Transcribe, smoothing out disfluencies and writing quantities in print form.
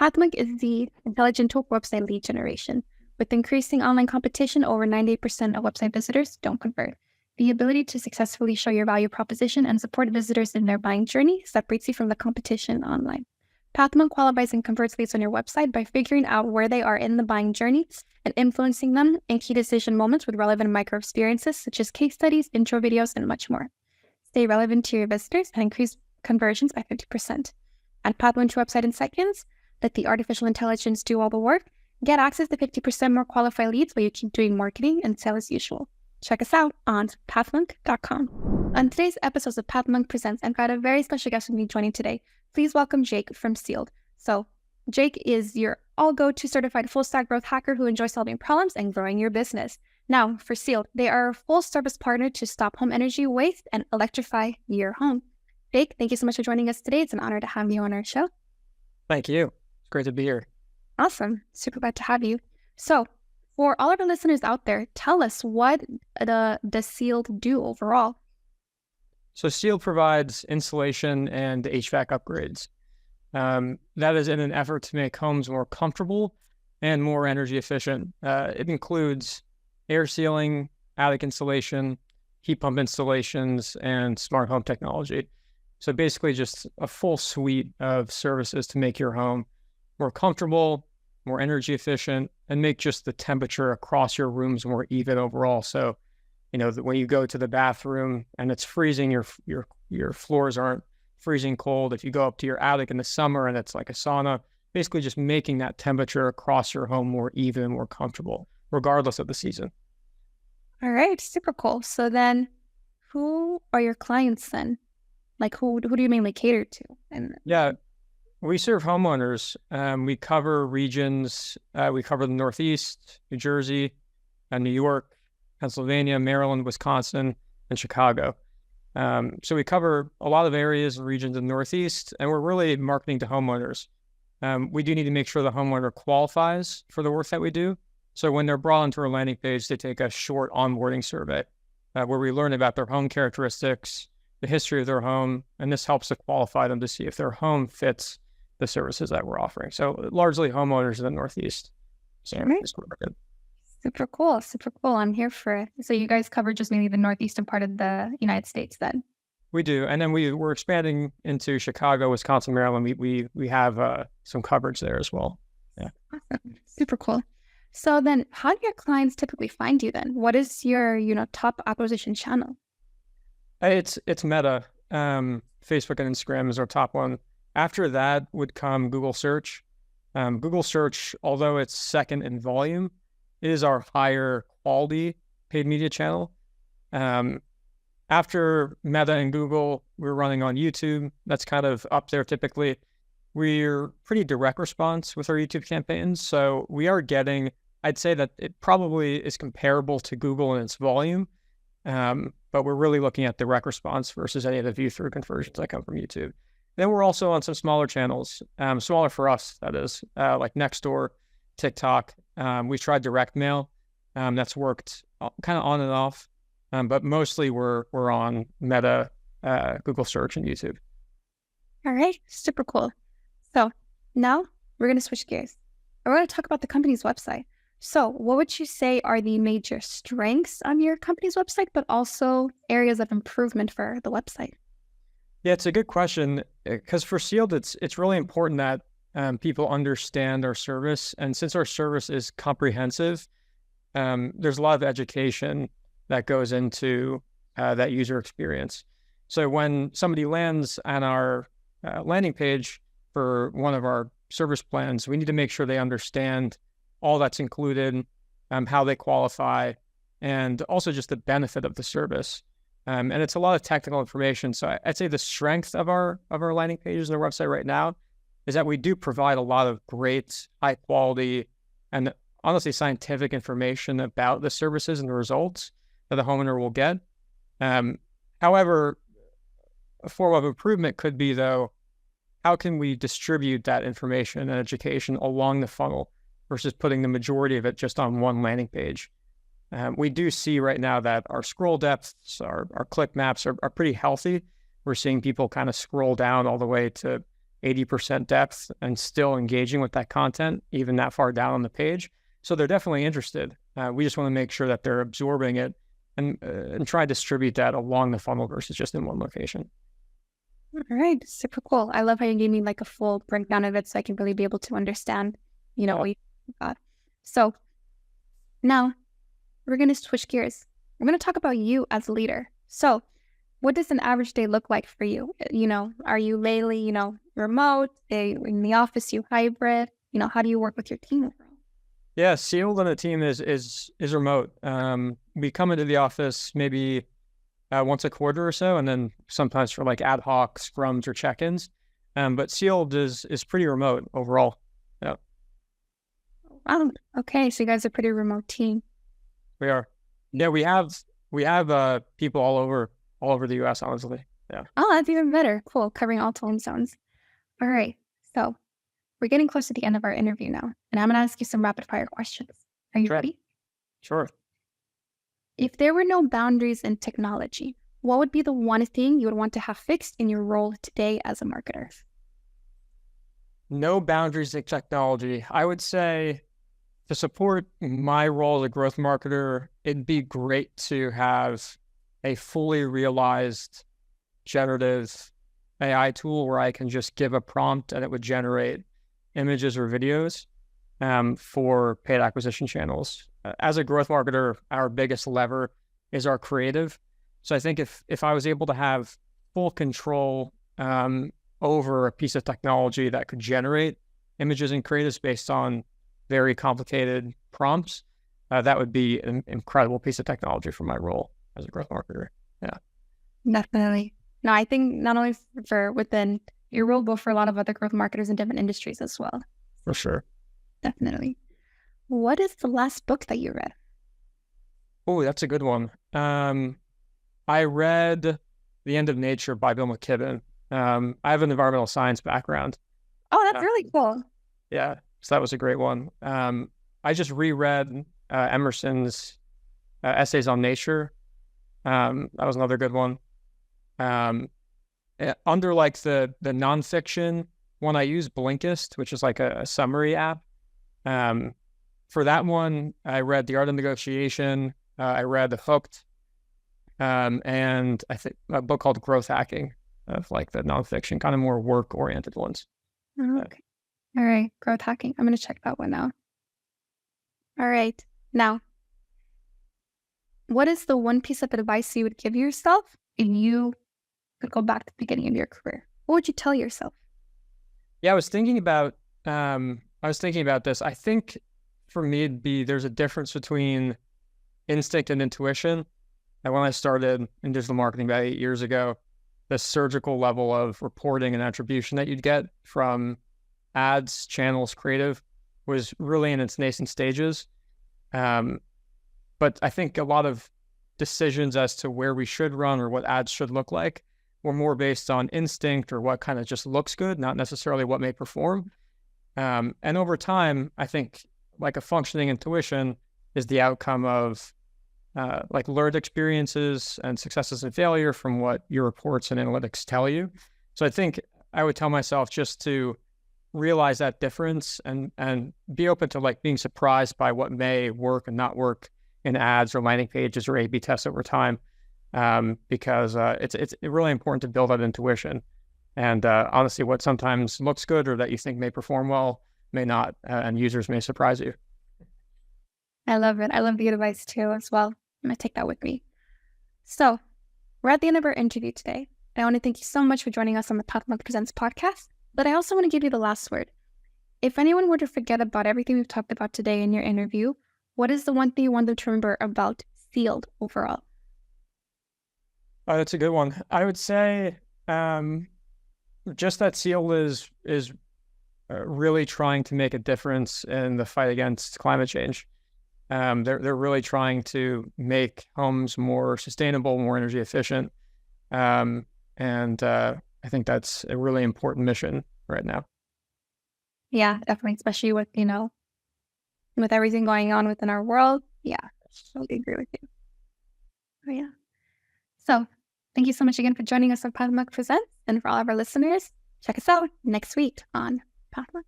PathMonk is the intelligent tool for website lead generation. With increasing online competition, over 98% of website visitors don't convert. The ability to successfully show your value proposition and support visitors in their buying journey separates you from the competition online. PathMonk qualifies and converts leads on your website by figuring out where they are in the buying journey and influencing them in key decision moments with relevant micro experiences such as case studies, intro videos, and much more. Stay relevant to your visitors and increase conversions by 50%. Add PathMonk to your website in seconds. Let the artificial intelligence do all the work. Get access to 50% more qualified leads while you keep doing marketing and sell as usual. Check us out on PathMonk.com. On today's episode of PathMonk Presents, I've got a very special guest with me joining today. Please welcome Jake from Sealed. So, Jake is your all-go-to certified full-stack growth hacker who enjoys solving problems and growing your business. Now, for Sealed, they are a full-service partner to stop home energy waste and electrify your home. Jake, thank you so much for joining us today. It's an honor to have you on our show. Thank you. It's great to be here. Awesome. Super glad to have you. So, for all of the listeners out there, tell us what does Sealed do overall? So Sealed provides insulation and HVAC upgrades. That is in an effort to make homes more comfortable and more energy efficient. It includes air sealing, attic insulation, heat pump installations, and smart home technology. So basically just a full suite of services to make your home more comfortable, more energy efficient, and make just the temperature across your rooms more even overall. So, when you go to the bathroom and it's freezing, your floors aren't freezing cold. If you go up to your attic in the summer and it's like a sauna, basically just making that temperature across your home more even, more comfortable, regardless of the season. All right, super cool. So then who are your clients then? Like who do you mainly cater to? Yeah, we serve homeowners. We cover regions. We cover the Northeast, New Jersey, New York, Pennsylvania, Maryland, Wisconsin, and Chicago. So we cover a lot of areas and regions in the Northeast, and we're really marketing to homeowners. We do need to make sure the homeowner qualifies for the work that we do. So when they're brought onto our landing page, they take a short onboarding survey where we learn about their home characteristics, the history of their home, and this helps to qualify them to see if their home fits the services that we're offering. So largely homeowners in the Northeast. So Super cool. Super cool. I'm here for it. So you guys cover just maybe the northeastern part of the United States then? We do. And then we're expanding into Chicago, Wisconsin, Maryland. We have some coverage there as well. Yeah. Awesome. Super cool. So then how do your clients typically find you then? What is your, top acquisition channel? It's Meta. Facebook and Instagram is our top one. After that would come Google Search. Google Search, although it's second in volume, is our higher quality paid media channel. After Meta and Google, we're running on YouTube. That's kind of up there typically. We're pretty direct response with our YouTube campaigns. So we are getting, I'd say that it probably is comparable to Google in its volume. But we're really looking at direct response versus any of the view-through conversions that come from YouTube. Then we're also on some smaller channels, smaller for us, that is, like Nextdoor, TikTok. We tried direct mail. That's worked kind of on and off, but mostly we're on Meta, Google Search, and YouTube. All right, super cool. So now we're going to switch gears. We're going to talk about the company's website. So what would you say are the major strengths on your company's website, but also areas of improvement for the website? Yeah, it's a good question because for Sealed, it's really important that people understand our service. And since our service is comprehensive, there's a lot of education that goes into that user experience. So when somebody lands on our landing page for one of our service plans, we need to make sure they understand all that's included, how they qualify, and also just the benefit of the service. And it's a lot of technical information. So I'd say the strength of our landing pages on our website right now is that we do provide a lot of great, high quality, and honestly scientific information about the services and the results that the homeowner will get. However, a form of improvement could be, though, how can we distribute that information and education along the funnel versus putting the majority of it just on one landing page? We do see right now that our scroll depths, our click maps are pretty healthy. We're seeing people kind of scroll down all the way to 80% depth and still engaging with that content, even that far down on the page. So they're definitely interested. We just want to make sure that they're absorbing it and try to distribute that along the funnel versus just in one location. All right, super cool. I love how you gave me like a full breakdown of it so I can really be able to understand, what you got. So now we're going to switch gears. We're going to talk about you as a leader. So what does an average day look like for you? Are you lately, remote, in the office, you hybrid? How do you work with your team overall? Yeah, Sealed and the team is remote. We come into the office maybe once a quarter or so, and then sometimes for like ad hoc scrums or check-ins. But Sealed is pretty remote overall. Yeah. Wow. Okay, so you guys are a pretty remote team. We are. Yeah, we have people all over the US, honestly. Yeah. Oh, that's even better. Cool, covering all time zones. All right, so we're getting close to the end of our interview now, and I'm going to ask you some rapid fire questions. Are you ready? Sure. If there were no boundaries in technology, what would be the one thing you would want to have fixed in your role today as a marketer? No boundaries in technology. I would say to support my role as a growth marketer, it'd be great to have a fully realized generative AI tool where I can just give a prompt and it would generate images or videos for paid acquisition channels. As a growth marketer, our biggest lever is our creative. So I think if I was able to have full control over a piece of technology that could generate images and creatives based on very complicated prompts, that would be an incredible piece of technology for my role as a growth marketer. Yeah. Definitely. No, I think not only for within your role, but for a lot of other growth marketers in different industries as well. For sure. Definitely. What is the last book that you read? Oh, that's a good one. I read The End of Nature by Bill McKibben. I have an environmental science background. Oh, that's really cool. Yeah, so that was a great one. I just reread Emerson's Essays on Nature. That was another good one. Under like the nonfiction one, I use Blinkist, which is like a summary app. For that one, I read The Art of Negotiation. I read Hooked, and I think a book called Growth Hacking, of like the nonfiction, kind of more work-oriented ones. Okay. All right. Growth hacking. I'm going to check that one out. All right. Now, what is the one piece of advice you would give yourself if you could go back to the beginning of your career? What would you tell yourself? Yeah, I was thinking about this. I think for me, there's a difference between instinct and intuition. And when I started in digital marketing about 8 years ago, the surgical level of reporting and attribution that you'd get from ads, channels, creative was really in its nascent stages. But I think a lot of decisions as to where we should run or what ads should look like were more based on instinct or what kind of just looks good, not necessarily what may perform. And over time, I think like a functioning intuition is the outcome of like learned experiences and successes and failure from what your reports and analytics tell you. So I think I would tell myself just to realize that difference and be open to like being surprised by what may work and not work in ads or landing pages or A/B tests over time, because it's really important to build that intuition. And honestly, what sometimes looks good or that you think may perform well may not, and users may surprise you. I love it. I love the advice too as well. I'm going to take that with me. So we're at the end of our interview today. I want to thank you so much for joining us on the PathMonk Presents podcast. But I also want to give you the last word. If anyone were to forget about everything we've talked about today in your interview, what is the one thing you want them to remember about Sealed overall? Oh, that's a good one. I would say just that Sealed is really trying to make a difference in the fight against climate change. They're really trying to make homes more sustainable, more energy efficient, and I think that's a really important mission right now. Yeah, definitely, especially with with everything going on within our world. Yeah, I totally agree with you. Oh yeah. So thank you so much again for joining us on PathMonk Presents, and for all of our listeners, check us out next week on PathMonk.